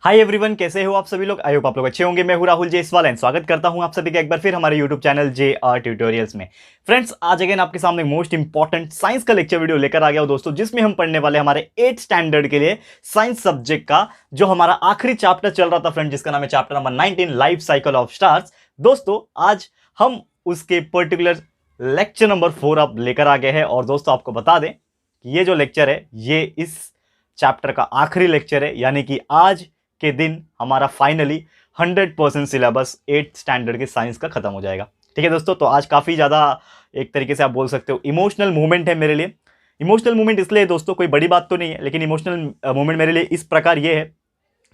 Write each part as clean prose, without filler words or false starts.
Hi everyone, कैसे हो आप सभी लोग। आई होप आप लोग अच्छे होंगे। मैं हूं राहुल जयसवाल एंड स्वागत करता हूं आप सभी का एक बार फिर हमारे यूट्यूब चैनल JR ट्यूटोरियल्स में। फ्रेंड्स, आज अगेन आपके सामने मोस्ट इंपॉर्टेंट साइंस का लेक्चर वीडियो लेकर आ गया हूं दोस्तों, जिसमें हम पढ़ने वाले हमारे 8th स्टैंडर्ड के लिए साइंस सब्जेक्ट का जो हमारा आखिरी चैप्टर चल रहा था फ्रेंड, जिसका नाम है chapter number 19 life cycle of stars. दोस्तों, आज हम उसके पर्टिकुलर लेक्चर नंबर 4 अब लेकर आ गए हैं। और दोस्तों, आपको बता दें कि ये जो लेक्चर है ये इस चैप्टर का आखिरी लेक्चर है, यानी कि आज के दिन हमारा फाइनली 100% सिलेबस 8th स्टैंडर्ड के साइंस का खत्म हो जाएगा। ठीक है दोस्तों, तो आज काफ़ी ज़्यादा एक तरीके से आप बोल सकते हो इमोशनल मूवमेंट है मेरे लिए। इमोशनल मूवमेंट इसलिए दोस्तों, कोई बड़ी बात तो नहीं है, लेकिन इमोशनल मूवमेंट मेरे लिए इस प्रकार ये है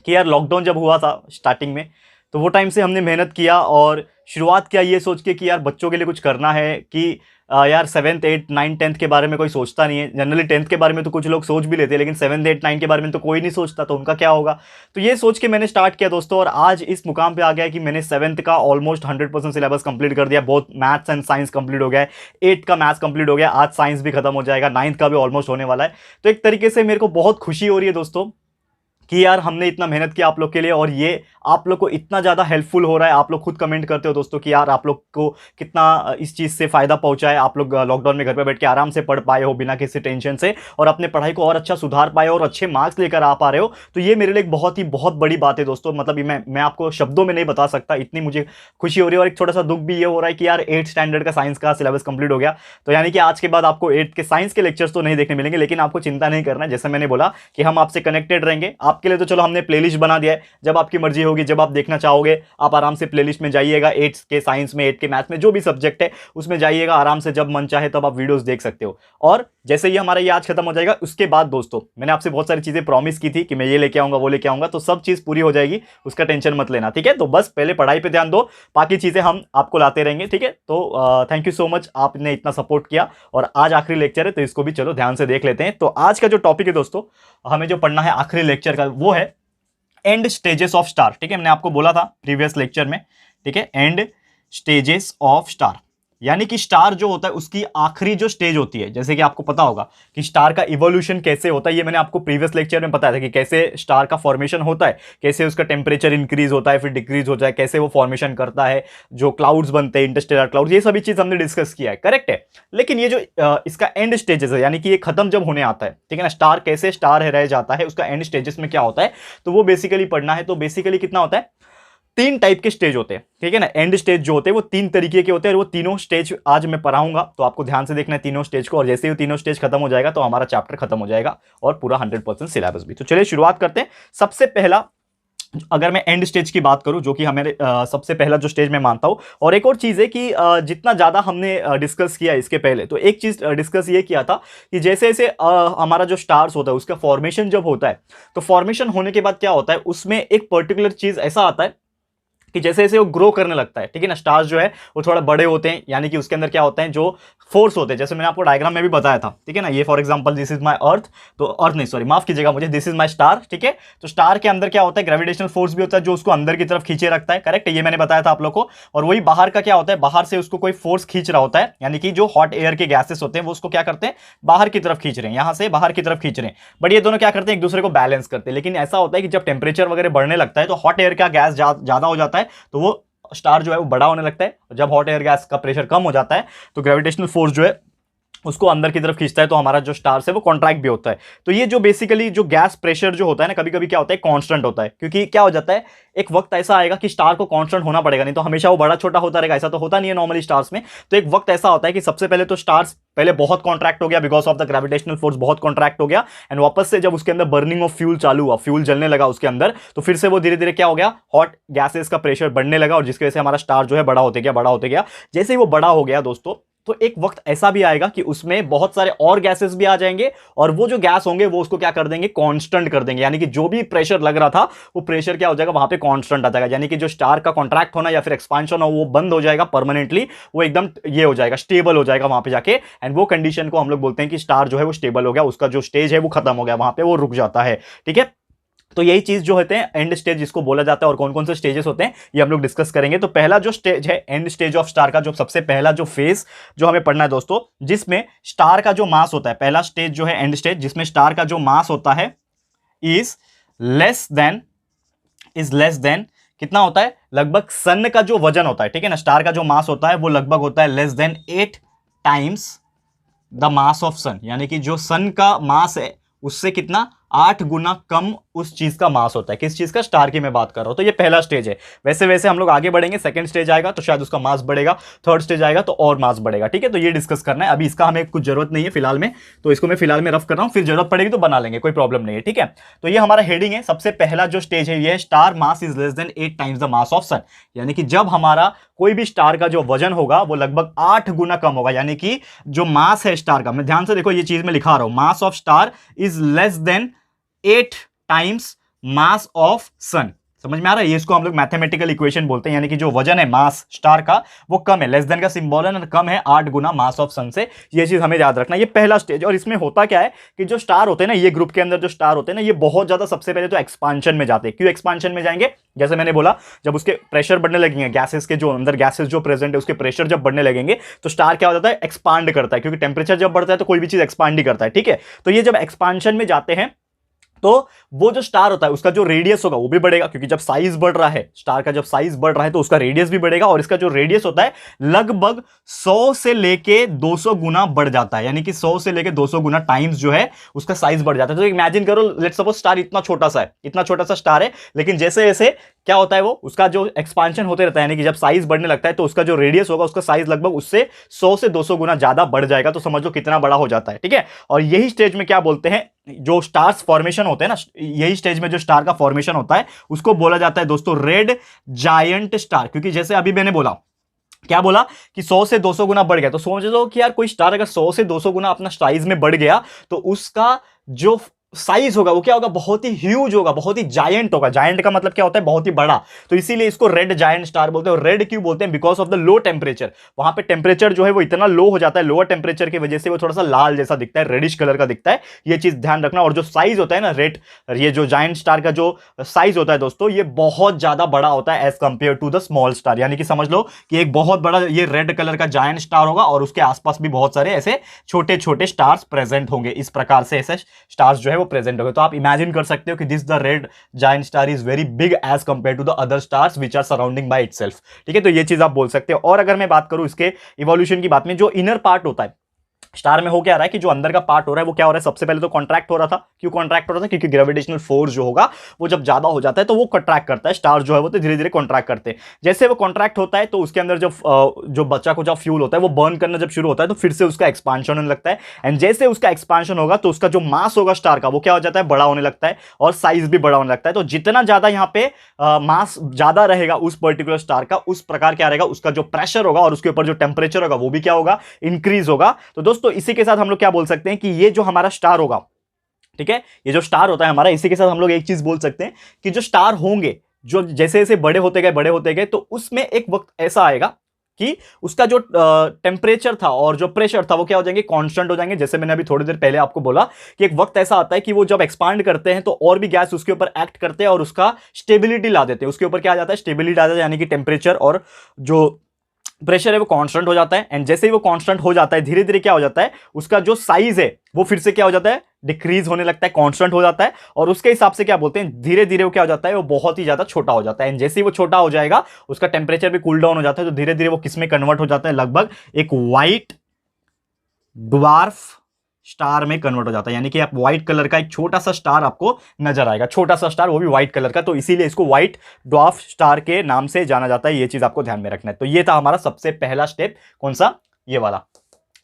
कि यार लॉकडाउन जब हुआ था स्टार्टिंग में, तो वो टाइम से हमने मेहनत किया और शुरुआत किया ये सोच के कि यार बच्चों के लिए कुछ करना है कि यार 7th 8th 9th 10th के बारे में कोई सोचता नहीं है। जनरली 10th के बारे में तो कुछ लोग सोच भी लेते हैं, लेकिन 7th 8th 9th के बारे में तो कोई नहीं सोचता, तो उनका क्या होगा। तो ये सोच के मैंने स्टार्ट किया दोस्तों, और आज इस मुकाम पे आ गया कि मैंने 7th का ऑलमोस्ट 100% सिलेबस कंप्लीट कर दिया। बहुत मैथ्स एंड साइंस कंप्लीट हो गया है, 8th का मैथ्स कंप्लीट हो गया, आज साइंस भी खत्म हो जाएगा, 9th का भी ऑलमोस्ट होने वाला है। तो एक तरीके से मेरे को बहुत खुशी हो रही है दोस्तों कि यार हमने इतना मेहनत किया आप लोग के लिए, और ये आप लोग को इतना ज़्यादा हेल्पफुल हो रहा है। आप लोग खुद कमेंट करते हो दोस्तों कि यार आप लोग को कितना इस चीज़ से फ़ायदा पहुंचा है। आप लोग लॉकडाउन में घर पे बैठ के आराम से पढ़ पाए हो बिना किसी टेंशन से, और अपने पढ़ाई को और अच्छा सुधार पाए और अच्छे मार्क्स लेकर आ पा रहे हो। तो ये मेरे लिए एक बहुत बड़ी बात है दोस्तों। मतलब मैं आपको शब्दों में नहीं बता सकता, इतनी मुझे खुशी हो रही है। और एक छोटा सा दुख भी ये हो रहा है कि यार 8th स्टैंडर्ड का साइंस का सिलेबस कंप्लीट हो गया। तो यानी कि आज के बाद आपको 8th के साइंस के लेक्चर्स तो नहीं देखने मिलेंगे, लेकिन आपको चिंता नहीं करना है। जैसे मैंने बोला कि हम आपसे कनेक्टेड रहेंगे। आपके लिए तो चलो हमने प्लेलिस्ट बना दिया है, जब आपकी मर्जी होगी, जब आप देखना चाहोगे आप आराम से प्लेलिस्ट में जाइएगा। 8th के साइंस में, 8th के मैथ्स में, जो भी सब्जेक्ट है उसमें जाइएगा आराम से, जब मन चाहे तब आप वीडियोस देख सकते हो। और जैसे ही हमारा ये आज खत्म हो जाएगा, उसके बाद दोस्तों मैंने आपसे बहुत सारी चीजें प्रॉमिस की थी कि मैं ये लेके आऊंगा वो लेके आऊंगा, तो सब चीज पूरी हो जाएगी, उसका टेंशन मत लेना। ठीक है, तो बस पहले पढ़ाई पे ध्यान दो, बाकी चीजें हम आपको लाते रहेंगे। ठीक है, तो थैंक यू सो मच, आपने इतना सपोर्ट किया। और आज आखिरी लेक्चर है, तो इसको भी चलो ध्यान से देख लेते हैं। तो आज का जो टॉपिक है दोस्तों, हमें जो पढ़ना है आखिरी लेक्चर का, वो है एंड स्टेजेस ऑफ स्टार। ठीक है, मैंने आपको बोला था प्रीवियस लेक्चर में, ठीक है, एंड स्टेजेस ऑफ स्टार, यानी कि स्टार जो होता है उसकी आखिरी जो स्टेज होती है। जैसे कि आपको पता होगा कि स्टार का इवोल्यूशन कैसे होता है, ये मैंने आपको प्रीवियस लेक्चर में बताया था कि कैसे स्टार का फॉर्मेशन होता है, कैसे उसका टेम्परेचर इंक्रीज होता है फिर डिक्रीज होता है, कैसे वो फॉर्मेशन करता है, जो क्लाउड्स बनते हैं इंटरस्टेलर क्लाउड्स, ये सभी चीज हमने डिस्कस किया है, करेक्ट है। लेकिन ये जो इसका एंड स्टेजेस है, यानी कि ये खत्म जब होने आता है, ठीक है ना, स्टार कैसे स्टार रह जाता है, उसका एंड स्टेजेस में क्या होता है, तो वो बेसिकली पढ़ना है। तो बेसिकली कितना होता है, 3 टाइप के स्टेज होते हैं, ठीक है ना। एंड स्टेज जो होते हैं वो 3 तरीके के होते हैं, और वो तीनों स्टेज आज मैं पढ़ाऊंगा, तो आपको ध्यान से देखना है तीनों स्टेज को। और जैसे ही तीनों स्टेज खत्म हो जाएगा तो हमारा चैप्टर खत्म हो जाएगा और पूरा 100% सिलेबस भी। तो चलिए शुरुआत करते हैं। सबसे पहला, अगर मैं एंड स्टेज की बात करूं, जो कि हमारे सबसे पहला जो स्टेज मैं मानता हूं। और एक और चीज है कि जितना ज्यादा हमने डिस्कस किया इसके पहले, तो एक चीज डिस्कस ये किया था कि जैसे जैसे हमारा जो स्टार्स होता है उसका फॉर्मेशन जब होता है, तो फॉर्मेशन होने के बाद क्या होता है, उसमें एक पर्टिकुलर चीज ऐसा आता है कि जैसे जैसे वो ग्रो करने लगता है, ठीक है ना, स्टार्स जो है वो थोड़ा बड़े होते हैं, यानी कि उसके अंदर क्या होता है, जो फोर्स होते हैं, जैसे मैंने आपको डायग्राम में भी बताया था, ठीक है ना। ये for example this is my earth, तो अर्थ नहीं, सॉरी माफ कीजिएगा मुझे, दिस इज माय स्टार, ठीक है। तो स्टार के अंदर क्या होता है, ग्रेविटेशनल फोर्स भी होता है जो उसको अंदर की तरफ खींचे रखता है, करेक्ट है, ये मैंने बताया था आप लोग को। और वही बाहर का क्या होता है, बाहर से उसको कोई फोर्स खींच रहा होता है, यानी कि जो हॉट एयर के गैसेस होते हैं वो उसको क्या करते हैं, बाहर की तरफ खींच रहे हैं, यहां से बाहर की तरफ खींच रहे हैं। बट ये दोनों क्या करते हैं, एक दूसरे को बैलेंस करते हैं। लेकिन ऐसा होता है कि जब टेम्परेचर वगैरह बढ़ने लगता है, तो हॉट एयर का गैस ज्यादा हो जाता है, तो वो स्टार जो है वो बड़ा होने लगता है। जब हॉट एयर गैस का प्रेशर कम हो जाता है, तो ग्रेविटेशनल फोर्स जो है उसको अंदर की तरफ खींचता है, तो हमारा जो स्टार्स है वो कॉन्ट्रैक्ट भी होता है। तो ये जो बेसिकली जो गैस प्रेशर जो होता है ना, कभी कभी क्या होता है, कांस्टेंट होता है, क्योंकि क्या हो जाता है, एक वक्त ऐसा आएगा कि स्टार को कांस्टेंट होना पड़ेगा, नहीं तो हमेशा वो बड़ा छोटा होता रहेगा, ऐसा तो होता नहीं है नॉर्मली स्टार्स में। तो एक वक्त ऐसा होता है कि सबसे पहले तो स्टार्स पहले बहुत कॉन्ट्रैक्ट हो गया because of the gravitational force, बहुत कॉन्ट्रैक्ट हो गया, एंड वापस से जब उसके अंदर बर्निंग ऑफ फ्यूल चालू हुआ, फ्यूल जलने लगा उसके अंदर, तो फिर से वो धीरे धीरे क्या हो गया, हॉट गैसेस का प्रेशर बढ़ने लगा, और जिसकी वजह से हमारा स्टार जो है बड़ा होते गया, बड़ा होते गया। जैसे ही वो बड़ा हो गया दोस्तों, तो एक वक्त ऐसा भी आएगा कि उसमें बहुत सारे और गैसेस भी आ जाएंगे, और वो जो गैस होंगे वो उसको क्या कर देंगे, कांस्टेंट कर देंगे, यानी कि जो भी प्रेशर लग रहा था वो प्रेशर क्या हो जाएगा, वहां पे कांस्टेंट आ जाएगा, यानी कि जो स्टार का कॉन्ट्रैक्ट होना या फिर एक्सपांशन हो वो बंद हो जाएगा परमानेंटली, वो एकदम ये हो जाएगा, स्टेबल हो जाएगा वहां पे जाके। एंड वो कंडीशन को हम लोग बोलते हैं कि स्टार जो है वो स्टेबल हो गया, उसका जो स्टेज है वो खत्म हो गया, वहां पे वो रुक जाता है, ठीक है। तो यही चीज जो होते हैं एंड स्टेज जिसको बोला जाता है, और कौन कौन से स्टेजेस होते हैं ये हम लोग डिस्कस करेंगे। तो पहला जो स्टेज है एंड स्टेज ऑफ स्टार का, जो सबसे पहला जो फेज जो हमें पढ़ना है दोस्तों, जिसमें स्टार का जो मास होता है, पहला स्टेज जो है एंड स्टेज, जिसमें स्टार का जो मास होता है is less then is less then, कितना होता है, लगभग सन का जो वजन होता है, ठीक है ना, स्टार का जो मास होता है वो लगभग होता है less than 8 times the mass of sun, यानी कि जो सन का मास है उससे कितना, 8 गुना कम उस चीज का मास होता है। किस चीज का, स्टार की मैं बात कर रहा हूं। तो ये पहला स्टेज है। वैसे वैसे हम लोग आगे बढ़ेंगे, सेकंड स्टेज आएगा तो शायद उसका मास बढ़ेगा, थर्ड स्टेज आएगा तो और मास बढ़ेगा, ठीक है। तो ये डिस्कस करना है, अभी इसका हमें कुछ जरूरत नहीं है फिलहाल में, तो इसको मैं फिलहाल में रफ कर रहा हूं, फिर जरूरत पड़ेगी तो बना लेंगे, कोई प्रॉब्लम नहीं है, ठीक है। तो ये हमारा हेडिंग है। सबसे पहला जो स्टेज है ये है star mass is less than 8 times the mass of sun, यानी कि जब हमारा कोई भी स्टार का जो वजन होगा वो लगभग 8 गुना कम होगा, यानी कि जो मास है स्टार का, मैं ध्यान से देखो ये चीज मैं लिखा रहा हूं, mass of star is less than 8 times mass of sun. समझ में आ रहा है, ये इसको हम लोग मैथमेटिकल इक्वेशन बोलते हैं, यानी कि जो वजन है मास स्टार का वो कम है, लेस देन का सिंबल है ना, कम है 8 गुना मास ऑफ सन से। ये चीज हमें याद रखना, ये पहला स्टेज। और इसमें होता क्या है कि जो स्टार होते हैं ना, ये ग्रुप के अंदर जो स्टार होते हैं ना, ये बहुत ज्यादा सबसे पहले तो एक्सपांशन में जाते हैं। क्यों एक्सपांशन में जाएंगे, जैसे मैंने बोला, जब उसके प्रेशर बढ़ने लगेंगे, गैसेस के जो अंदर गैसेस जो प्रेजेंट है उसके प्रेशर जब बढ़ने लगेंगे तो स्टार क्या हो जाता है, एक्सपांड करता है, क्योंकि टेम्परेचर जब बढ़ता है तो कोई भी चीज एक्सपांड ही करता है, ठीक है। तो ये जब एक्सपांशन में जाते हैं तो वो जो स्टार होता है उसका जो रेडियस होगा वो भी बढ़ेगा, क्योंकि जब साइज बढ़ रहा है स्टार का, जब साइज बढ़ रहा है तो उसका रेडियस भी बढ़ेगा, और इसका जो रेडियस होता है लगभग 100 से लेके 200 गुना बढ़ जाता है, यानी कि 100 से लेके 200 गुना टाइम्स जो है उसका साइज बढ़ जाता है। तो इमेजिन करो, लेट्स सपोज स्टार इतना छोटा सा है, इतना छोटा सा स्टार है, लेकिन जैसे जैसे क्या होता है वो उसका जो एक्सपांशन होते रहता है, यानी कि जब साइज बढ़ने लगता है तो उसका जो रेडियस होगा उसका साइज लगभग उससे 100 से 200 गुना ज्यादा बढ़ जाएगा। तो समझ लो कितना बड़ा हो जाता है, ठीक है। और यही स्टेज में क्या बोलते हैं, जो स्टार्स फॉर्मेशन होते हैं ना, यही स्टेज में जो स्टार का फॉर्मेशन होता है उसको बोला जाता है दोस्तों रेड जायंट स्टार। क्योंकि जैसे अभी मैंने बोला, क्या बोला कि 100 से 200 गुना बढ़ गया, तो समझ लो कि यार कोई स्टार अगर 100 से 200 गुना अपना साइज में बढ़ गया तो उसका जो साइज होगा वो क्या होगा, बहुत ही ह्यूज होगा, बहुत ही जायंट होगा। जायंट का मतलब क्या होता है, बहुत ही बड़ा। तो इसीलिए इसको रेड जायंट स्टार बोलते हैं। रेड क्यों बोलते हैं, because of the low temperature, वहां पे टेम्परेचर जो है वो इतना लो हो जाता है, लोअर टेम्परेचर की वजह से वो थोड़ा सा लाल जैसा दिखता है, रेडिश कलर का दिखता है, ये चीज ध्यान रखना। और जो साइज होता है ना रेड, ये जो जायंट स्टार का जो साइज होता है दोस्तों, ये बहुत ज्यादा बड़ा होता है as compare to the small star. यानी कि समझ लो कि एक बहुत बड़ा ये रेड कलर का जायंट स्टार होगा और उसके आसपास भी बहुत सारे ऐसे छोटे छोटे स्टार्स प्रेजेंट होंगे। इस प्रकार से ऐसे स्टार्स जो है वो प्रेजेंट होंगे। तो आप इमेजिन कर सकते हो कि this the red giant star is very big as compare to the other stars which are surrounding by itself, ठीक है। तो ये चीज आप बोल सकते हो। और अगर मैं बात करूं इसके इवोल्यूशन की बात में, जो इनर पार्ट होता है स्टार में, हो क्या रहा है कि जो अंदर का पार्ट हो रहा है वो क्या हो रहा है, सबसे पहले तो कॉन्ट्रैक्ट हो रहा था। क्यों कॉन्ट्रैक्ट हो रहा था, क्योंकि ग्रेविटेशनल फोर्स जो होगा वो जब ज्यादा हो जाता है तो वो कॉन्ट्रैक्ट करता है, स्टार जो है वो तो धीरे धीरे कॉन्ट्रैक्ट करते हैं। जैसे वो कॉन्ट्रैक्ट होता है तो उसके अंदर जो बच्चा को जब फ्यूल होता है वो बर्न करना जब शुरू होता है तो फिर से उसका एक्सपांशन होने लगता है। एंड जैसे उसका एक्सपांशन होगा तो उसका जो मास होगा स्टार का वो क्या हो जाता है, बड़ा होने लगता है, और साइज भी बड़ा होने लगता है। तो जितना ज्यादा यहाँ पे मास ज्यादा रहेगा उस पर्टिकुलर स्टार का, उस प्रकार क्या रहेगा, उसका जो प्रेशर होगा और उसके ऊपर जो टेम्परेचर होगा वो भी क्या होगा, इंक्रीज होगा। तो दोस्तों इसी के साथ हम लोग क्या बोल सकते हैं कि ये जो हमारा स्टार होगा, ठीक है, ये जो स्टार होता है हमारा, इसी के साथ हम लोग एक चीज बोल सकते हैं कि जो स्टार होंगे, जो जैसे जैसे बड़े होते गए तो उसमें एक वक्त ऐसा आएगा कि उसका जो टेम्परेचर था और जो प्रेशर था वो क्या हो जाएंगे, कांस्टेंट हो जाएंगे। जैसे मैंने अभी थोड़ी देर पहले आपको बोला कि एक वक्त ऐसा आता है कि वो जब एक्सपांड करते हैं तो और भी गैस उसके ऊपर एक्ट करते हैं और उसका स्टेबिलिटी ला देते हैं। उसके ऊपर क्या आ जाता है, स्टेबिलिटी आ जाता है, यानी कि टेम्परेचर और जो प्रेशर है वो कांस्टेंट हो जाता है। एंड जैसे ही वो कांस्टेंट हो जाता है धीरे धीरे क्या हो जाता है, उसका जो साइज है वो फिर से क्या हो जाता है, डिक्रीज होने लगता है, कांस्टेंट हो जाता है। और उसके हिसाब से क्या बोलते हैं, धीरे धीरे वो क्या हो जाता है, वो बहुत ही ज्यादा छोटा हो जाता है। एंड जैसे ही वो छोटा हो जाएगा उसका टेम्परेचर भी कूल डाउन हो जाता है, तो धीरे धीरे वो किस में कन्वर्ट हो जाता है, लगभग एक व्हाइट ड्वार्फ स्टार में कन्वर्ट हो जाता है। यानी कि आप व्हाइट कलर का एक छोटा सा स्टार आपको नजर आएगा, छोटा सा स्टार, वो भी व्हाइट कलर का। तो इसीलिए इसको व्हाइट ड्वार्फ स्टार के नाम से जाना जाता है। ये चीज आपको ध्यान में रखना है। तो ये था हमारा सबसे पहला स्टेप, कौन सा, ये वाला,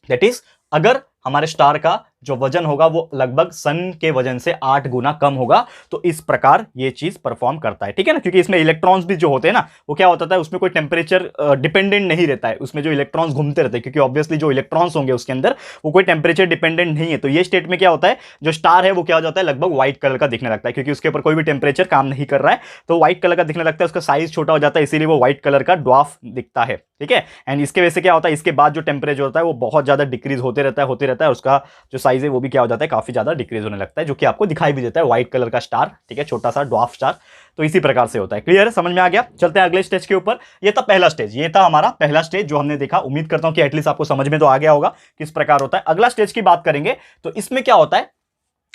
दैट इज अगर हमारे स्टार का जो वजन होगा वो लगभग सन के वजन से 8 गुना कम होगा तो इस प्रकार ये चीज परफॉर्म करता है, ठीक है ना। क्योंकि इसमें इलेक्ट्रॉन्स भी जो होते हैं ना, वो क्या होता है, उसमें कोई टेम्परेचर डिपेंडेंट नहीं रहता है, उसमें जो इलेक्ट्रॉन्स घूमते रहते हैं, क्योंकि ऑब्वियसली जो इलेक्ट्रॉन्स होंगे उसके अंदर वो कोई टेम्परेचर डिपेंडेंट नहीं है। तो ये स्टेट में क्या होता है, जो स्टार है वो क्या हो जाता है, लगभग व्हाइट कलर का दिखने लगता है, क्योंकि उसके ऊपर कोई भी टेम्परेचर काम नहीं कर रहा है, तो व्हाइट कलर का दिखने लगता है, उसका साइज छोटा हो जाता है, इसीलिए वो व्हाइट कलर का ड्वार्फ दिखता है, ठीक है। एंड इसके वजह से क्या होता है, इसके बाद जो टेम्परेचर होता है वो बहुत ज्यादा डिक्रीज होते रहता है, उसका जो साइज है वो भी क्या हो जाता है, काफी ज्यादा डिक्रीज होने लगता है, जो कि आपको दिखाई भी देता है, व्हाइट कलर का स्टार, ठीक है, छोटा सा ड्वार्फ स्टार। तो इसी प्रकार से होता है। क्लियर है, समझ में आ गया। चलते हैं अगले स्टेज के ऊपर। ये था पहला स्टेज, ये था हमारा पहला स्टेज जो हमने देखा। उम्मीद करता हूं कि एटलीस्ट आपको समझ में तो आ गया होगा किस प्रकार होता है। अगला स्टेज की बात करेंगे तो इसमें क्या होता है,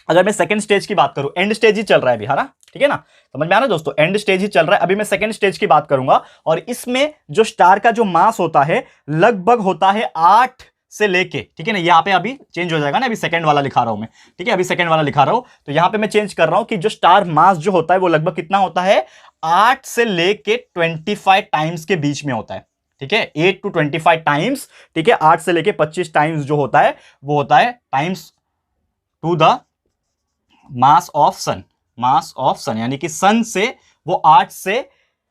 अगर मैं सेकंड स्टेज की बात करूं, एंड स्टेज ही चल रहा है अभी, है ना, ठीक है ना, समझ में आ रहा है दोस्तों, एंड स्टेज ही चल रहा है अभी, मैं सेकंड स्टेज की बात करूंगा। और इसमें जो स्टार का जो मास होता है लगभग होता है 8 से लेके, ठीक है ना, यहाँ पे अभी चेंज हो जाएगा ना, अभी सेकंड वाला लिखा रहा हूं मैं, ठीक है, अभी सेकंड वाला लिखा रहा हूं, तो यहां पे मैं चेंज कर रहा हूं कि जो स्टार मास जो होता है वो लगभग कितना होता है, 8 से लेके 25 टाइम्स के बीच में होता है, ठीक है, 8 to 25 टाइम्स, ठीक है, 8 से लेके 25 टाइम्स जो होता है वो होता है times two the mass of sun, mass of sun, यानी कि सन से वो 8 से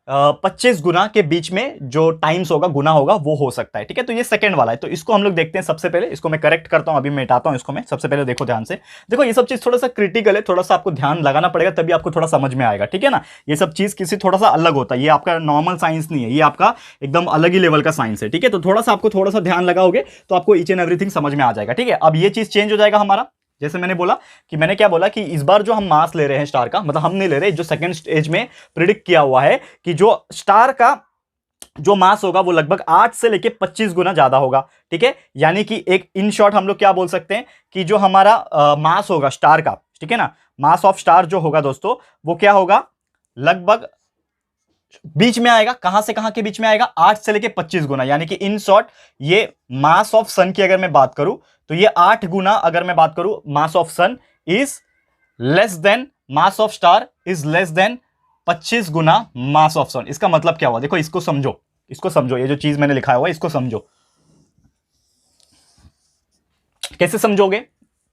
25 गुना के बीच में जो टाइम्स होगा, गुना होगा, वो हो सकता है, ठीक है। तो ये सेकंड वाला है, तो इसको हम लोग देखते हैं। सबसे पहले इसको मैं करेक्ट करता हूं, अभी मैं हटाता हूं इसको मैं, सबसे पहले देखो ध्यान से, देखो ये सब चीज थोड़ा सा क्रिटिकल है, थोड़ा सा आपको ध्यान लगाना पड़ेगा, तभी आपको थोड़ा समझ में आएगा, ठीक है ना। ये सब चीज किसी थोड़ा सा अलग होता है, ये आपका नॉर्मल साइंस नहीं है, ये आपका एकदम अलग ही लेवल का साइंस है, ठीक है। तो थोड़ा सा आपको थोड़ा सा ध्यान लगाओगे तो आपको ईच एंड एवरीथिंग समझ में आ जाएगा, ठीक है। अब ये चीज चेंज हो जाएगा हमारा, जैसे मैंने बोला कि मैंने क्या बोला कि इस बार जो हम मास ले रहे हैं स्टार का, मतलब हम नहीं ले रहे, जो सेकंड स्टेज में प्रिडिक्ट किया हुआ है कि जो स्टार का जो मास होगा वो लगभग 8 से लेके 25 गुना ज्यादा होगा, ठीक है। यानी कि एक इन शॉर्ट हम लोग क्या बोल सकते हैं कि जो हमारा मास होगा स्टार का, ठीक है ना, मास ऑफ स्टार जो होगा दोस्तों, वो क्या होगा, लगभग बीच में आएगा, कहां से कहां के बीच में आएगा, 8 से लेके 25 गुना, यानी कि इन शॉर्ट ये मास ऑफ सन की अगर मैं बात करूं तो ये 8 गुना, अगर मैं बात करूं mass of sun is less than mass of star is less than 25 गुना मास ऑफ सन। इसका मतलब क्या हुआ, देखो इसको समझो, इसको समझो, ये जो चीज मैंने लिखा हुआ है इसको समझो, कैसे समझोगे,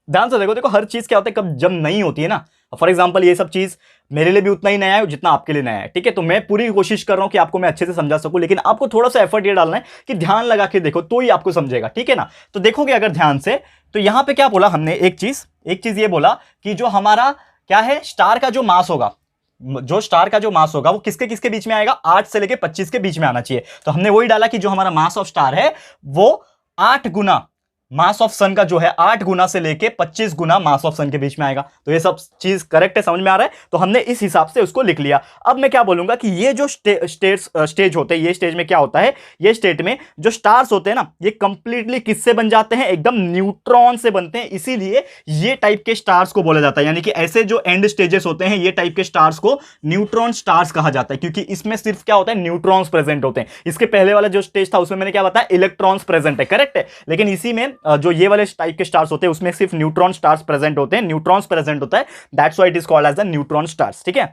ध्यान से देखो। देखो हर चीज क्या होता है, कब जब नई होती है ना, फॉर एग्जांपल ये सब चीज मेरे लिए भी उतना ही नया है जितना आपके लिए नया है, ठीक है। तो मैं पूरी कोशिश कर रहा हूं कि आपको मैं अच्छे से समझा सकूं, लेकिन आपको थोड़ा सा एफर्ट ये डालना है कि ध्यान लगा के देखो तो ही आपको समझेगा, ठीक है ना। तो देखोगे अगर ध्यान से, तो यहां पे क्या बोला हमने, एक चीज ये बोला कि जो हमारा क्या है, स्टार का जो मास होगा, जो स्टार का जो मास होगा वो किसके किसके बीच में आएगा, 8 से लेके 25 के बीच में आना चाहिए। तो हमने वही डाला कि जो हमारा मास ऑफ स्टार है वो 8 गुना मास ऑफ सन का जो है 8 गुना से लेके 25 गुना मास ऑफ सन के बीच में आएगा। तो ये सब चीज करेक्ट है, समझ में आ रहा है। तो हमने इस हिसाब से उसको लिख लिया। अब मैं क्या बोलूंगा कि ये जो स्टेज होते हैं, ये स्टेज में क्या होता है, ये स्टेट में जो स्टार्स होते हैं ना, ये कंप्लीटली किससे बन जाते हैं, एकदम न्यूट्रॉन से बनते हैं, इसीलिए ये टाइप के स्टार्स को बोला जाता है। यानी कि ऐसे जो एंड स्टेजेस होते हैं, ये टाइप के स्टार्स को न्यूट्रॉन स्टार्स कहा जाता है, क्योंकि इसमें सिर्फ क्या होता है, न्यूट्रॉन्स प्रेजेंट होते हैं। इसके पहले वाला जो स्टेज था उसमें मैंने क्या बताया, इलेक्ट्रॉन्स प्रेजेंट है, करेक्ट है। लेकिन इसी में जो ये वाले टाइप के स्टार्स होते हैं उसमें सिर्फ न्यूट्रॉन स्टार्स प्रेजेंट होते हैं, न्यूट्रॉन्स प्रेजेंट होता है, that's why it is called as the neutron stars, ठीक है।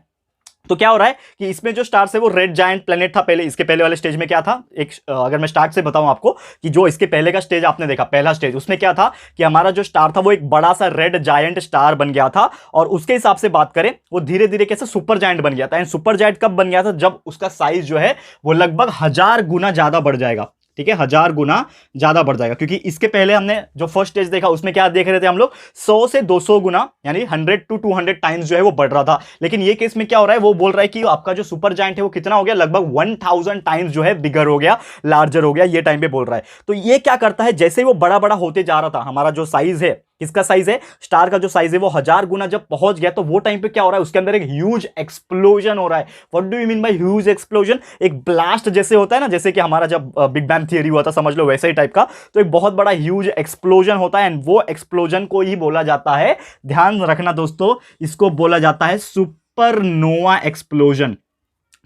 तो क्या हो रहा है कि इसमें जो स्टार्स है वो रेड जायंट प्लेनेट था पहले, इसके पहले वाले स्टेज में क्या था, एक अगर मैं स्टार्ट से बताऊं आपको कि जो इसके पहले का स्टेज आपने देखा, पहला स्टेज, उसमें क्या था कि हमारा जो स्टार था वो एक बड़ा सा रेड जायंट स्टार बन गया था। और उसके हिसाब से बात करें वो धीरे धीरे कैसे सुपर जायंट बन गया था। एंड सुपर जायंट कब बन गया था, जब उसका साइज जो है वो लगभग 1000 गुना ज्यादा बढ़ जाएगा, ठीक है, 1000 गुना ज्यादा बढ़ जाएगा। क्योंकि इसके पहले हमने जो फर्स्ट स्टेज देखा उसमें क्या देख रहे थे हम लोग, 100 से 200 गुना, यानी 100 to 200 टाइम्स जो है वो बढ़ रहा था। लेकिन ये केस में क्या हो रहा है, वो बोल रहा है कि आपका जो सुपर जायंट है वो कितना हो गया, लगभग 1000 टाइम्स जो है बिगर हो गया, लार्जर हो गया, ये टाइम पे बोल रहा है। तो ये क्या करता है, जैसे ही वो बड़ा बड़ा होते जा रहा था, हमारा जो साइज है, किसका साइज है, स्टार का जो साइज है वो 1000 गुना जब पहुंच गया, तो वो टाइम पे क्या हो रहा है, उसके अंदर एक ह्यूज एक्सप्लोजन हो रहा है। What do you mean by huge explosion, एक ब्लास्ट जैसे होता है ना, जैसे कि हमारा जब बिग बैंग थियरी हुआ था, समझ लो वैसे ही टाइप का। तो एक बहुत बड़ा ह्यूज एक्सप्लोजन होता है, एंड वो एक्सप्लोजन को ही बोला जाता है, ध्यान रखना दोस्तों, इसको बोला जाता है सुपरनोवा एक्सप्लोजन।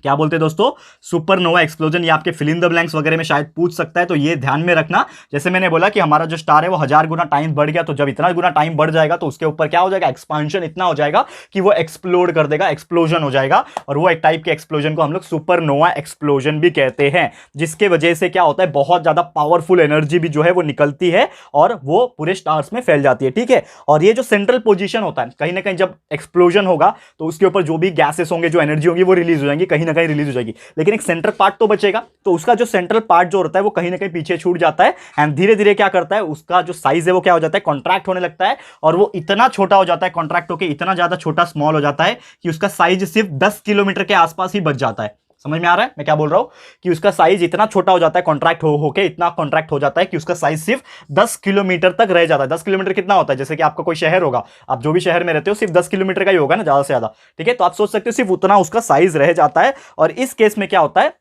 क्या बोलते हैं दोस्तों, सुपरनोवा एक्सप्लोजन। ये आपके फिल इन द ब्लैंक्स वगैरह में शायद पूछ सकता है, तो ये ध्यान में रखना। जैसे मैंने बोला कि हमारा जो स्टार है वो 1000 गुना टाइम बढ़ गया, तो जब इतना गुना टाइम बढ़ जाएगा तो उसके ऊपर क्या हो जाएगा, एक्सपांशन इतना हो जाएगा कि वो एक्सप्लोड कर देगा, एक्सप्लोजन हो जाएगा। और वो एक टाइप के एक्सप्लोजन को हम लोग सुपरनोवा एक्सप्लोजन भी कहते हैं, जिसके वजह से क्या होता है, बहुत ज्यादा पावरफुल एनर्जी भी जो है वो निकलती है और वो पूरे स्टार्स में फैल जाती है, ठीक है। और ये जो सेंट्रल पोजीशन होता है, कहीं ना कहीं जब एक्सप्लोजन होगा तो उसके ऊपर जो भी गैसेस होंगे, जो एनर्जी होगी, वो रिलीज हो जाएंगी, कहीं ना कहीं रिलीज हो जाएगी, लेकिन एक सेंट्रल पार्ट तो बचेगा। तो उसका जो सेंट्रल पार्ट जो होता है वो कहीं ना कहीं पीछे छूट जाता है, एंड धीरे धीरे क्या करता है, उसका जो साइज है वो क्या हो जाता है, कॉन्ट्रैक्ट होने लगता है। और वो इतना छोटा हो जाता है, कॉन्ट्रैक्ट होकर इतना ज्यादा छोटा, स्मॉल हो जाता है कि उसका साइज सिर्फ 10 किलोमीटर के आसपास ही बच जाता है। समझ में आ रहा है मैं क्या बोल रहा हूं, कि उसका साइज इतना छोटा हो जाता है, कॉन्ट्रैक्ट होके इतना कॉन्ट्रैक्ट हो जाता है कि उसका साइज सिर्फ 10 किलोमीटर तक रह जाता है। 10 किलोमीटर कितना होता है, जैसे कि आपका कोई शहर होगा, आप जो भी शहर में रहते हो सिर्फ 10 किलोमीटर का ही होगा ना, ज्यादा से ज्यादा, ठीक है। तो आप सोच सकते हो सिर्फ उतना उसका साइज रह जाता है। और इस केस में क्या होता है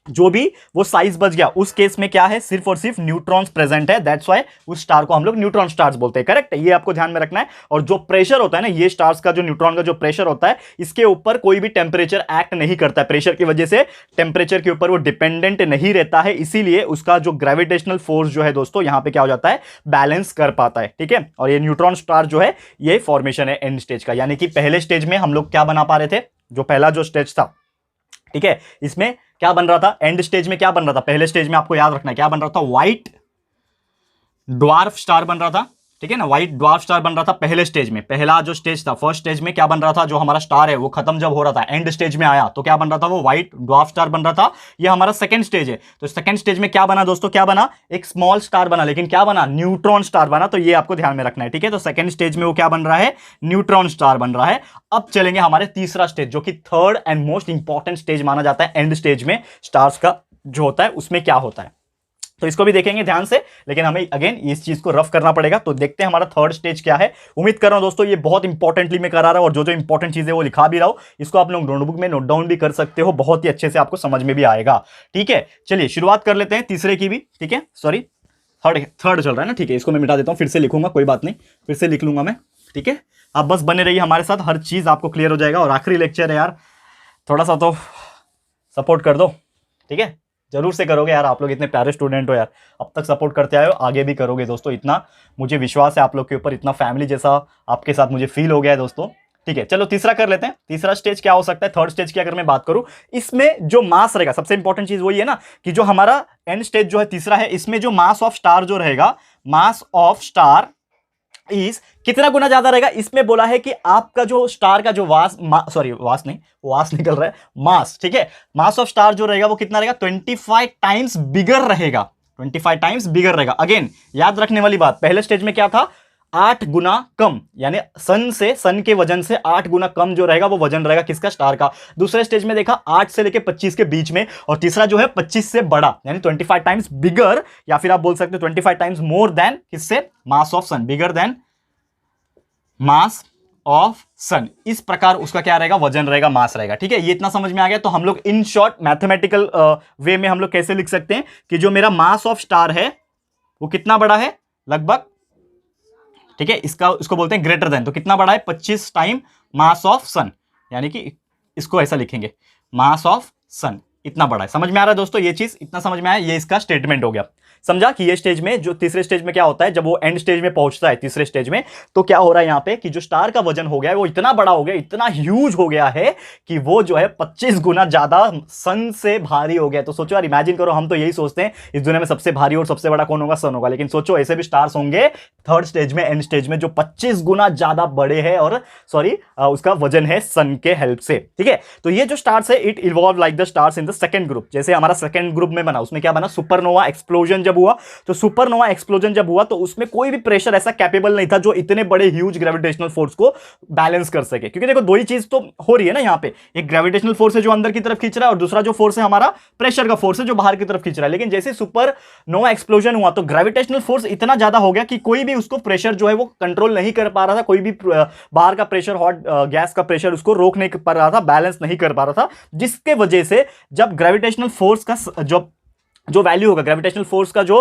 जो भी वो साइज बच गया उस केस में क्या है, सिर्फ और सिर्फ न्यूट्रॉन्स प्रेजेंट है, दैट्स व्हाई उस स्टार को हम लोग न्यूट्रॉन स्टार्स बोलते हैं। करेक्ट है, ये आपको ध्यान में रखना है। और जो प्रेशर होता है ना, ये स्टार्स का जो न्यूट्रॉन का जो प्रेशर होता है, इसके ऊपर कोई भी टेम्परेचर एक्ट नहीं करता है, प्रेशर की वजह से टेम्परेचर के ऊपर वो डिपेंडेंट नहीं रहता है, इसीलिए उसका जो ग्रेविटेशनल फोर्स जो है दोस्तों यहां पे क्या हो जाता है, बैलेंस कर पाता है। ठीक है, और ये न्यूट्रॉन स्टार जो है ये फॉर्मेशन है एंड स्टेज का, यानी कि पहले स्टेज में हम लोग क्या बना पा रहे थे, जो पहला जो स्टेज था, ठीक है, इसमें क्या बन रहा था, एंड स्टेज में क्या बन रहा था, पहले स्टेज में आपको याद रखना है क्या बन रहा था, व्हाइट ड्वार्फ स्टार बन रहा था। ठीक है ना, व्हाइट ड्वार्फ स्टार बन रहा था पहले स्टेज में, पहला जो स्टेज था, फर्स्ट स्टेज में क्या बन रहा था, जो हमारा स्टार है वो खत्म जब हो रहा था, एंड स्टेज में आया तो क्या बन रहा था, वो व्हाइट ड्वार्फ स्टार बन रहा था। ये हमारा सेकंड स्टेज है, तो सेकंड स्टेज में क्या बना दोस्तों, क्या बना, एक स्मॉल स्टार बना, लेकिन क्या बना, न्यूट्रॉन स्टार बना। तो ये आपको ध्यान में रखना है। ठीक है, तो सेकंड स्टेज में वो क्या बन रहा है, न्यूट्रॉन स्टार बन रहा है। अब चलेंगे हमारे तीसरा स्टेज, जो कि third and most important stage माना जाता है एंड स्टेज में स्टार्स का जो होता है उसमें क्या होता है, तो इसको भी देखेंगे ध्यान से, लेकिन हमें अगेन इस चीज को रफ करना पड़ेगा। तो देखते हैं हमारा थर्ड स्टेज क्या है। उम्मीद कर रहा हूं दोस्तों ये बहुत इंपॉर्टेंटली मैं करा रहा हूं, और जो जो इंपॉर्टेंट चीजें वो लिखा भी रहा हूं, इसको आप लोग नोटबुक में नोट डाउन भी कर सकते हो, बहुत ही अच्छे से आपको समझ में भी आएगा। ठीक है, चलिए शुरुआत कर लेते हैं तीसरे की भी। ठीक है, सॉरी थर्ड चल रहा है ना, ठीक है, इसको मैं मिटा देता हूं, फिर से लिखूंगा, कोई बात नहीं, फिर से लिख लूंगा मैं। ठीक है, आप बस बने रहिए हमारे साथ, हर चीज आपको क्लियर हो जाएगा। और आखिरी लेक्चर है यार, थोड़ा सा तो सपोर्ट कर दो। ठीक है, जरूर से करोगे यार, आप लोग इतने प्यारे स्टूडेंट हो यार, अब तक सपोर्ट करते आए हो, आगे भी करोगे दोस्तों, इतना मुझे विश्वास है आप लोग के ऊपर, इतना फैमिली जैसा आपके साथ मुझे फील हो गया है दोस्तों। ठीक है, चलो तीसरा कर लेते हैं। तीसरा स्टेज क्या हो सकता है, थर्ड स्टेज की अगर मैं बात करूं, इसमें जो मास रहेगा, सबसे इंपॉर्टेंट चीज वही है ना, कि जो हमारा एंड स्टेज जो है तीसरा है, इसमें जो मास ऑफ स्टार जो रहेगा, मास ऑफ स्टार इस कितना गुना ज्यादा रहेगा, इसमें बोला है कि आपका जो स्टार का जो वास निकल रहा है, मास। ठीक है, मास ऑफ स्टार जो रहेगा वो कितना रहेगा, 25 टाइम्स बिगर रहेगा, 25 टाइम्स बिगर रहेगा। अगेन याद रखने वाली बात, पहले स्टेज में क्या था, 8 गुना कम, यानी सन के वजन से 8 गुना कम जो रहेगा वो वजन रहेगा किसका, स्टार का। दूसरे स्टेज में देखा 8 से लेके 25 के बीच में, और तीसरा जो है 25 से बड़ा, यानी 25 टाइम्स बिगर, या फिर आप बोल सकते हो 25 टाइम्स मोर देन किससे, mass of sun, bigger than mass of sun. इस प्रकार उसका क्या रहेगा, वजन रहेगा, मास रहेगा। ठीक है, ये इतना समझ में आ गया। तो हम लोग इन शॉर्ट मैथमेटिकल वे में हम लोग कैसे लिख सकते हैं कि जो मेरा मास ऑफ स्टार है वो कितना बड़ा है, लगभग, ठीक है, इसको बोलते हैं ग्रेटर देन, तो कितना बड़ा है, 25 टाइम मास ऑफ सन, यानी कि इसको ऐसा लिखेंगे, मास ऑफ सन इतना बड़ा है। समझ में आ रहा है दोस्तों, ये चीज इतना समझ में आया, ये इसका स्टेटमेंट हो गया। समझा कि ये स्टेज में, जो तीसरे स्टेज में क्या होता है, जब वो एंड स्टेज में पहुंचता है तीसरे स्टेज में, तो क्या हो रहा है यहां पे कि जो स्टार का वजन हो गया है वो इतना बड़ा हो गया, इतना ह्यूज हो गया है कि वो जो है 25 गुना ज्यादा सन से भारी हो गया। तो सोचो यार, इमेजिन करो, हम तो यही सोचते हैं इस दुनिया में सबसे भारी और सबसे बड़ा कौन होगा, सन होगा, लेकिन सोचो ऐसे भी स्टार्स होंगे थर्ड स्टेज में, एंड स्टेज में, जो 25 गुना ज्यादा बड़े हैं, और उसका वजन है सन के हेल्प से। ठीक है, तो ये जो स्टार्स है, it evolve like the stars in the second group. जैसे हमारा सेकंड ग्रुप में बना, उसमें क्या बना, सुपरनोवा एक्सप्लोजन जब हुआ, तो सुपरनोवा एक्सप्लोजन जब हुआ तो उसमें कोई भी प्रेशर ऐसा कैपेबल नहीं था जो इतने बड़े ह्यूज ग्रेविटेशनल फोर्स को बैलेंस कर सके। क्योंकि देखो, दो ही चीज तो हो रही है ना यहाँ पे, एक ग्रेविटेशनल फोर्स है जो अंदर की तरफ खींच रहा है, और दूसरा जो फोर्स है हमारा प्रेशर का फोर्स है जो बाहर की तरफ खींच रहा है। लेकिन जैसे सुपरनोवा एक्सप्लोजन हुआ तो ग्रेविटेशनल फोर्स इतना ज्यादा हो गया कि कोई भी उसको प्रेशर जो है वो कंट्रोल नहीं कर पा रहा था, कोई भी बाहर का प्रेशर, हॉट गैस का प्रेशर उसको रोक नहीं पा रहा था, बैलेंस नहीं कर पा रहा था, जिसके वजह से जब ग्रेविटेशनल फोर्स का जो वैल्यू होगा, ग्रेविटेशनल फोर्स का जो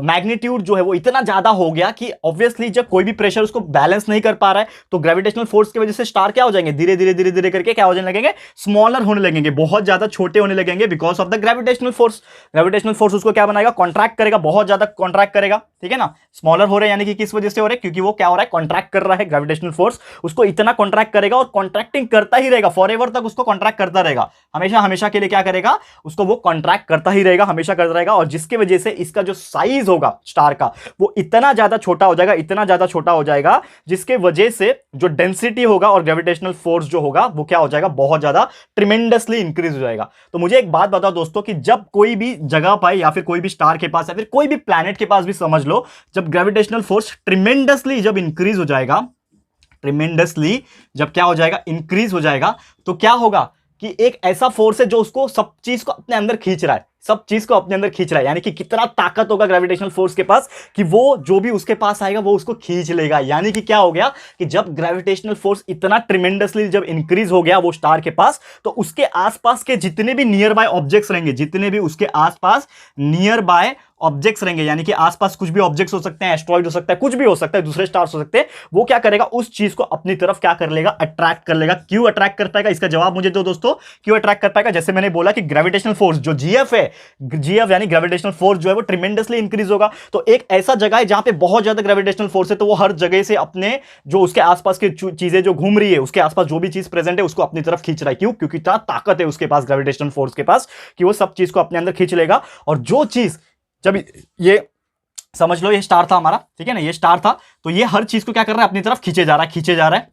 मैग्नीट्यूड जो है वो इतना ज्यादा हो गया कि ऑब्वियसली जब कोई भी प्रेशर उसको बैलेंस नहीं कर पा रहा है, तो ग्रेविटेशनल फोर्स की वजह से स्टार क्या हो जाएंगे, धीरे धीरे धीरे धीरे करके क्या हो जाने लगेंगे, स्मॉलर होने लगेंगे, बहुत ज्यादा छोटे होने लगेंगे, because of the gravitational force. Gravitational force उसको क्या बनाएगा, कॉन्ट्रैक्ट करेगा, बहुत ज्यादा कॉन्ट्रैक्ट करेगा। ठीक है ना, स्मॉलर हो रहे हैं, यानी कि किस वजह से हो रहे हैं, क्योंकि वो क्या हो रहा है, कॉन्ट्रैक्ट कर रहा है। ग्रेविटेशनल फोर्स उसको इतना कॉन्ट्रैक्ट करेगा और कॉन्ट्रैक्टिंग करता ही रहेगा, फॉरएवर तक उसको कॉन्ट्रैक्ट करता रहेगा, हमेशा हमेशा के लिए क्या करेगा, उसको वो कॉन्ट्रैक्ट करता ही रहेगा, हमेशा करता रहेगा। और जिसकी वजह से इसका जो साइज होगा स्टार का वो इतना ज्यादा छोटा हो जाएगा, इतना ज्यादा छोटा हो जाएगा, जिसके वजह से जो डेंसिटी होगा और ग्रेविटेशनल फोर्स जो होगा वो क्या हो जाएगा, बहुत ज्यादा ट्रिमेंडसली इंक्रीज हो जाएगा। तो मुझे एक बात बताओ दोस्तों कि जब कोई भी जगह पर या फिर कोई भी स्टार के पास या फिर कोई भी प्लैनेट के पास भी समझ लो, जब ग्रेविटेशनल फोर्स ट्रिमेंडसली जब इंक्रीज हो जाएगा, ट्रिमेंडसली जब क्या हो जाएगा, इंक्रीज हो जाएगा, तो क्या होगा कि एक ऐसा फोर्स है जो उसको सब चीज को अपने अंदर खींच रहा है, सब चीज को अपने अंदर खींच रहा है। यानी कि कितना ताकत होगा ग्रेविटेशनल फोर्स के पास कि वो जो भी उसके पास आएगा वो उसको खींच लेगा। यानी कि क्या हो गया कि जब ग्रेविटेशनल फोर्स इतना ट्रिमेंडसली जब इंक्रीज हो गया वो स्टार के पास, तो उसके आसपास के जितने भी नियर बाय ऑब्जेक्ट्स रहेंगे, जितने भी उसके आसपास नियर बाय ऑब्जेक्ट्स रहेंगे, यानी कि आसपास कुछ भी ऑब्जेक्ट्स हो सकते हैं, एस्ट्रॉइड हो सकता है, कुछ भी हो सकता है, दूसरे स्टार्स हो सकते हैं, वो क्या करेगा, उस चीज को अपनी तरफ क्या कर लेगा, अट्रैक्ट कर लेगा। क्यों अट्रैक्ट कर पाएगा, इसका जवाब मुझे दो दोस्तों। क्यों अट्रैक्ट कर पाएगा? जैसे मैंने बोला कि ग्रेविटेशनल फोर्स जो जीएफ है, जीएफ यानी ग्रेविटेशनल फोर्स जो है वो ट्रिमेंडसली इंक्रीज होगा। तो एक ऐसा जगह है जहां पे बहुत ज्यादा ग्रेविटेशनल फोर्स है, तो वो हर जगह से अपने जो उसके आसपास की चीजें जो घूम रही है, उसके आसपास जो भी चीज प्रेजेंट है उसको अपनी तरफ खींच रहा है। क्यों? क्योंकि इतना ताकत है उसके पास, ग्रेविटेशनल फोर्स के पास, कि वो सब चीज को अपने अंदर खींच लेगा। और जो चीज, जब ये समझ लो ये स्टार था हमारा, ठीक है ना, ये स्टार था, तो ये हर चीज को क्या कर रहा है, अपनी तरफ खींचे जा रहा है, खींचे जा रहा है।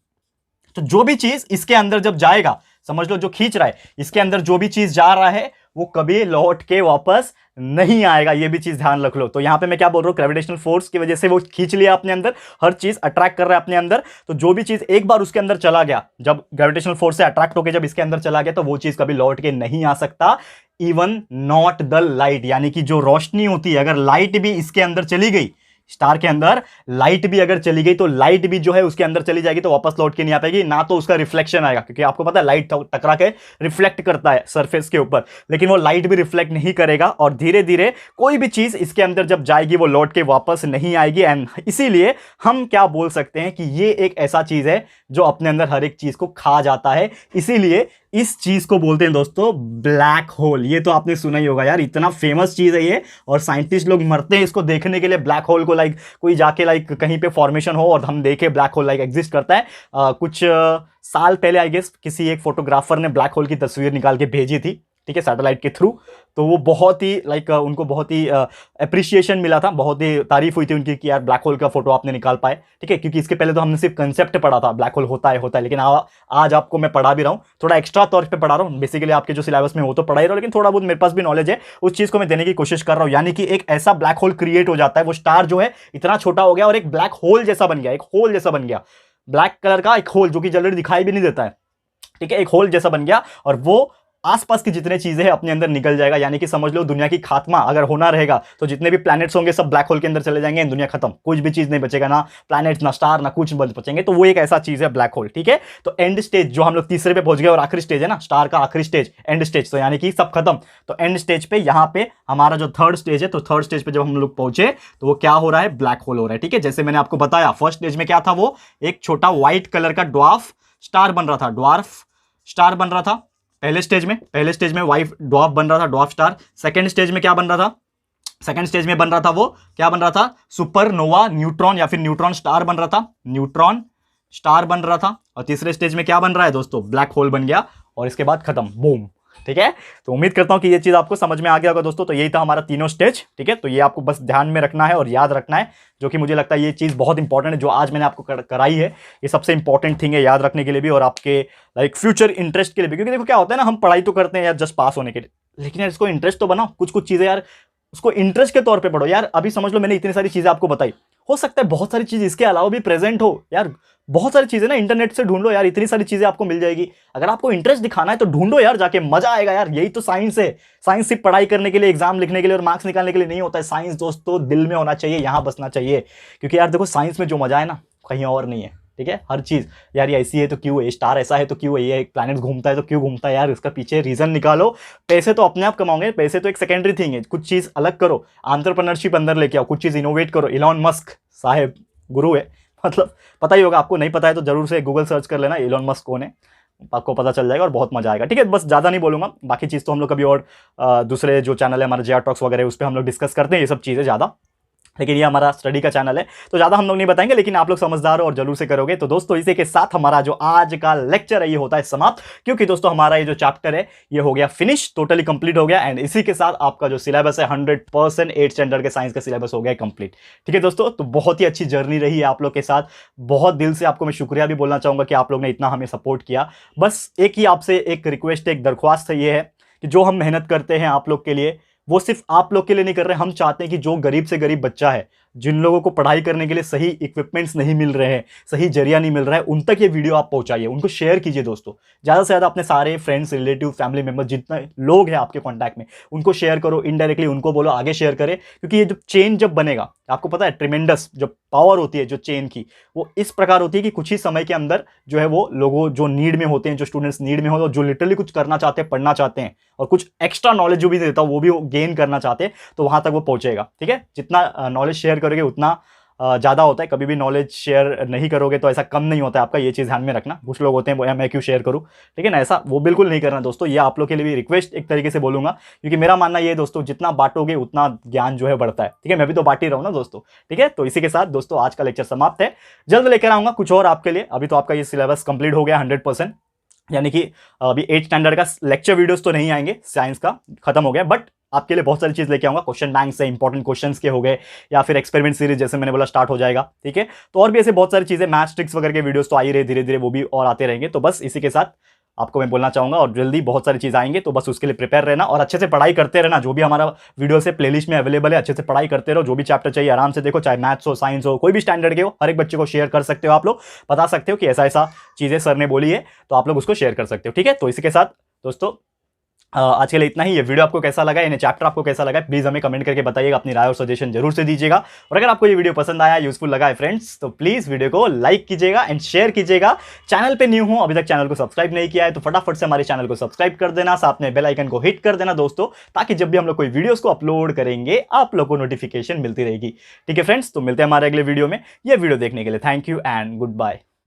तो जो भी चीज इसके अंदर जब जाएगा, समझ लो जो खींच रहा है इसके अंदर जो भी चीज जा रहा है वो कभी लौट के वापस नहीं आएगा, ये भी चीज ध्यान रख लो। तो यहां पे मैं क्या बोल रहा हूं, ग्रेविटेशनल फोर्स की वजह से वो खींच लिया अपने अंदर, हर चीज अट्रैक्ट कर रहा है अपने अंदर। तो जो भी चीज एक बार उसके अंदर चला गया, जब ग्रेविटेशनल फोर्स से अट्रैक्ट होकर जब इसके अंदर चला गया, तो वो चीज कभी लौट के नहीं आ सकता, इवन नॉट द लाइट। यानी कि जो रोशनी होती है, अगर लाइट भी इसके अंदर चली गई, स्टार के अंदर लाइट भी अगर चली गई, तो लाइट भी जो है उसके अंदर चली जाएगी, तो वापस लौट के नहीं आ पाएगी, ना तो उसका रिफ्लेक्शन आएगा, क्योंकि आपको पता है लाइट टकरा के रिफ्लेक्ट करता है सरफेस के ऊपर, लेकिन वो लाइट भी रिफ्लेक्ट नहीं करेगा। और धीरे धीरे कोई भी चीज इसके अंदर जब जाएगी वो लौट के वापस नहीं आएगी। एंड इसीलिए हम क्या बोल सकते हैं कि ये एक ऐसा चीज है जो अपने अंदर हर एक चीज को खा जाता है। इसीलिए इस चीज को बोलते हैं दोस्तों ब्लैक होल। ये तो आपने सुना ही होगा यार, इतना फेमस चीज है ये, और साइंटिस्ट लोग मरते हैं इसको देखने के लिए, ब्लैक होल को। लाइक कोई जाके लाइक कहीं पे फॉर्मेशन हो और हम देखे ब्लैक होल लाइक एग्जिस्ट करता है। कुछ साल पहले आई गेस किसी एक फोटोग्राफर ने ब्लैक होल की तस्वीर निकाल के भेजी थी, ठीक है, सैटेलाइट के थ्रू। तो वो बहुत ही लाइक उनको बहुत ही अप्रिशिएशन मिला था, बहुत ही तारीफ हुई थी उनकी कि यार ब्लैक होल का फोटो आपने निकाल पाए, ठीक है। क्योंकि इसके पहले तो हमने सिर्फ कंसेप्ट पढ़ा था, ब्लैक होल होता है, लेकिन आज आपको मैं पढ़ा भी रहा हूँ, थोड़ा एक्स्ट्रा तौर पे पढ़ा रहा हूँ। बेसिकली आपके जो सिलेबस में वो तो पढ़ा ही रहा हूँ, लेकिन थोड़ा बहुत मेरे पास भी नॉलेज है, उस चीज को मैं देने की कोशिश कर रहा हूँ। यानी कि एक ऐसा ब्लैक होल क्रिएट हो जाता है, वो स्टार जो है इतना छोटा हो गया और एक ब्लैक होल जैसा बन गया, एक होल जैसा बन गया, ब्लैक कलर का एक होल जो कि जल्दी दिखाई भी नहीं देता है, ठीक है, एक होल जैसा बन गया। और वो आसपास की जितने चीजें हैं अपने अंदर निकल जाएगा। यानी कि समझ लो दुनिया की खात्मा अगर होना रहेगा तो जितने भी प्लैनेट्स होंगे सब ब्लैक होल के अंदर चले जाएंगे, दुनिया खत्म, कुछ भी चीज नहीं बचेगा, ना प्लैनेट्स, ना स्टार, ना कुछ बचेंगे। तो वो एक ऐसा चीज है ब्लैक होल, ठीक है। तो एंड स्टेज जो हम लोग तीसरे पे पहुंच गए और आखिरी स्टेज है ना, स्टार का आखिरी स्टेज, एंड स्टेज, तो यानी कि सब खत्म। तो एंड स्टेज पे यहां पे हमारा जो थर्ड स्टेज है, तो थर्ड स्टेज पे जब हम लोग पहुंचे तो वो क्या हो रहा है, ब्लैक होल हो रहा है, ठीक है। जैसे मैंने आपको बताया फर्स्ट स्टेज में क्या था, वो एक छोटा व्हाइट कलर का ड्वार्फ स्टार बन रहा था, ड्वार्फ स्टार बन रहा था पहले स्टेज में वाइट ड्वार्फ बन रहा था, ड्वार्फ स्टार। सेकंड स्टेज में क्या बन रहा था, सेकंड स्टेज में बन रहा था, वो क्या बन रहा था, सुपरनोवा न्यूट्रॉन या फिर न्यूट्रॉन स्टार बन रहा था, न्यूट्रॉन स्टार बन रहा था। और तीसरे स्टेज में क्या बन रहा है दोस्तों, ब्लैक होल बन गया, और इसके बाद खत्म, बूम, ठीक है। तो उम्मीद करता हूं कि ये चीज आपको समझ में आ गया होगा दोस्तों। तो यही था हमारा तीनों स्टेज, ठीक है। तो ये आपको बस ध्यान में रखना है और याद रखना है, जो कि मुझे लगता है ये चीज बहुत इंपॉर्टेंट है जो आज मैंने आपको कराई है। ये सबसे इंपॉर्टेंट थिंग है याद रखने के लिए भी, और आपके लाइक फ्यूचर इंटरेस्ट के लिए भी। क्योंकि देखो क्या होता है ना, हम पढ़ाई तो करते हैं यार जस्ट पास होने के लिए, लेकिन यार इसको इंटरेस्ट तो बनाओ, कुछ कुछ चीजें यार उसको इंटरेस्ट के तौर पे पढ़ो यार। अभी समझ लो मैंने इतनी सारी चीजें आपको बताई, हो सकता है बहुत सारी चीज इसके अलावा भी प्रेजेंट हो यार, बहुत सारी चीजें ना इंटरनेट से ढूंढ लो यार, इतनी सारी चीजें आपको मिल जाएगी। अगर आपको इंटरेस्ट दिखाना है तो ढूंढो यार जाके, मजा आएगा यार। यही तो साइंस है। साइंस सिर्फ पढ़ाई करने के लिए, एग्जाम लिखने के लिए और मार्क्स निकालने के लिए नहीं होता है। साइंस दोस्तों दिल में होना चाहिए, यहां बसना चाहिए। क्योंकि यार देखो साइंस में जो मजा है ना कहीं और नहीं है, ठीक है। हर चीज यार ये ऐसी है तो क्यों है, स्टार ऐसा है तो क्यों है, ये एक प्लैनेट घूमता है तो क्यों घूमता है यार, इसका पीछे रीजन निकालो। पैसे तो अपने आप कमाओगे, पैसे तो एक सेकेंडरी थिंग है, कुछ चीज अलग करो, एंटरप्रेन्योरशिप अंदर लेके आओ, कुछ चीज इनोवेट करो। इलॉन मस्क साहेब गुरु है, मतलब पता ही होगा आपको, नहीं पता है तो जरूर से गूगल सर्च कर लेना इलॉन मस्क कौन है, आपको पता चल जाएगा और बहुत मजा आएगा, ठीक है। बस ज्यादा नहीं बोलूंगा, बाकी चीज तो हम लोग कभी और दूसरे जो चैनल है हमारे जेआर टॉक्स वगैरह उस पर हम लोग डिस्कस करते हैं ये सब चीजें ज्यादा, लेकिन ये हमारा स्टडी का चैनल है तो ज़्यादा हम लोग नहीं बताएंगे, लेकिन आप लोग समझदार हो और जरूर से करोगे। तो दोस्तों इसी के साथ हमारा जो आज का लेक्चर है ये होता है समाप्त, क्योंकि दोस्तों हमारा ये जो चैप्टर है ये हो गया फिनिश, टोटली कंप्लीट हो गया। एंड इसी के साथ आपका जो सिलेबस है 100% 8th स्टैंडर्ड के साइंस का सिलेबस हो गया कंप्लीट, ठीक है दोस्तों। तो बहुत ही अच्छी जर्नी रही है आप लोग के साथ, बहुत दिल से आपको मैं शुक्रिया भी बोलना चाहूँगा कि आप लोग ने इतना हमें सपोर्ट किया। बस एक ही आपसे एक रिक्वेस्ट, एक दरख्वास्त ये है कि जो हम मेहनत करते हैं आप लोग के लिए, वो सिर्फ आप लोग के लिए नहीं कर रहे, हम चाहते हैं कि जो गरीब से गरीब बच्चा है, जिन लोगों को पढ़ाई करने के लिए सही इक्विपमेंट्स नहीं मिल रहे हैं, सही जरिया नहीं मिल रहा है, उन तक ये वीडियो आप पहुंचाइए, उनको शेयर कीजिए दोस्तों। ज़्यादा से ज़्यादा अपने सारे फ्रेंड्स, रिलेटिव, फैमिली मेंबर जितने लोग हैं आपके कॉन्टैक्ट में, उनको शेयर करो। इनडायरेक्टली उनको बोलो आगे शेयर करें, क्योंकि ये जब चेन जब बनेगा, आपको पता है ट्रिमेंडस जो पावर होती है जो चेन की, वो इस प्रकार होती है कि कुछ ही समय के अंदर जो है वो लोगों जो नीड में होते हैं, जो स्टूडेंट्स नीड में हो, जो लिटरली कुछ करना चाहते हैं, पढ़ना चाहते हैं और कुछ एक्स्ट्रा नॉलेज जो भी देता है वो भी गेन करना चाहते हैं, तो वहां तक वो पहुंचेगा। ठीक है, जितना नॉलेज शेयर करोगे उतना ज़्यादा होता है। कभी भी नॉलेज शेयर नहीं करोगे तो ऐसा कम नहीं होता है आपका, ये चीज़ ध्यान में रखना। कुछ लोग होते हैं बोया मैं क्यों शेयर करूँ, ठीक है ना, ऐसा वो बिल्कुल नहीं करना दोस्तों। ये आप लोग के लिए भी रिक्वेस्ट एक तरीके से बोलूंगा, क्योंकि मेरा मानना ये है दोस्तों, जितना बांटोगे उतना ज्ञान जो है बढ़ता है। ठीक है, मैं भी तो बांट ही रहा हूँ ना दोस्तों। ठीक है, तो इसी के साथ दोस्तों आज का लेक्चर समाप्त है। जल्द लेकर आऊंगा कुछ और आपके लिए। अभी तो आपका ये सिलेबस कंप्लीट हो गया 100%, यानी कि अभी 8 स्टैंडर्ड का लेक्चर वीडियोस तो नहीं आएंगे, साइंस का खत्म हो गया, बट आपके लिए बहुत सारी चीज लेके आऊंगा। क्वेश्चन बैंक से इंपॉर्टेंट क्वेश्चंस के हो गए, या फिर एक्सपेरिमेंट सीरीज जैसे मैंने बोला स्टार्ट हो जाएगा। ठीक है, तो और भी ऐसे बहुत सारी चीजें, मैथ्स ट्रिक्स वगैरह के वीडियोस तो आ ही रहे, धीरे धीरे वो भी और आते रहेंगे। तो बस इसी के साथ आपको मैं बोलना चाहूंगा, और जल्दी बहुत सारी चीज आएंगे, तो बस उसके लिए प्रिपेयर रहना और अच्छे से पढ़ाई करते रहना। जो भी हमारा वीडियो से प्लेलिस्ट में अवेलेबल है, अच्छे से पढ़ाई करते रहो। जो भी चैप्टर चाहिए आराम से देखो, चाहे मैथ्स हो, साइंस हो, कोई भी स्टैंडर्ड के हो, हर एक बच्चे को शेयर कर सकते हो। आप लोग बता सकते हो कि ऐसा ऐसा चीजें सर ने बोली है, तो आप लोग उसको शेयर कर सकते हो। ठीक है, तो इसी के साथ दोस्तों आज के लिए इतना ही। ये वीडियो आपको कैसा लगा, यानी चैप्टर आपको कैसा लगा, प्लीज हमें कमेंट करके बताइएगा, अपनी राय और सजेशन जरूर से दीजिएगा। और अगर आपको ये वीडियो पसंद आया, यूजफुल लगा है फ्रेंड्स, तो प्लीज वीडियो को लाइक कीजिएगा एंड शेयर कीजिएगा। चैनल पे न्यू हो, अभी तक चैनल को सब्सक्राइब नहीं किया है, तो फटाफट से हमारे चैनल को सब्सक्राइब कर देना, साथ में बेल आइकन को हिट कर देना दोस्तों, ताकि जब भी हम लोग कोई वीडियोस को अपलोड करेंगे आप लोग को नोटिफिकेशन मिलती रहेगी। ठीक है फ्रेंड्स, तो मिलते हैं हमारे अगले वीडियो में। ये वीडियो देखने के लिए thank you and good bye.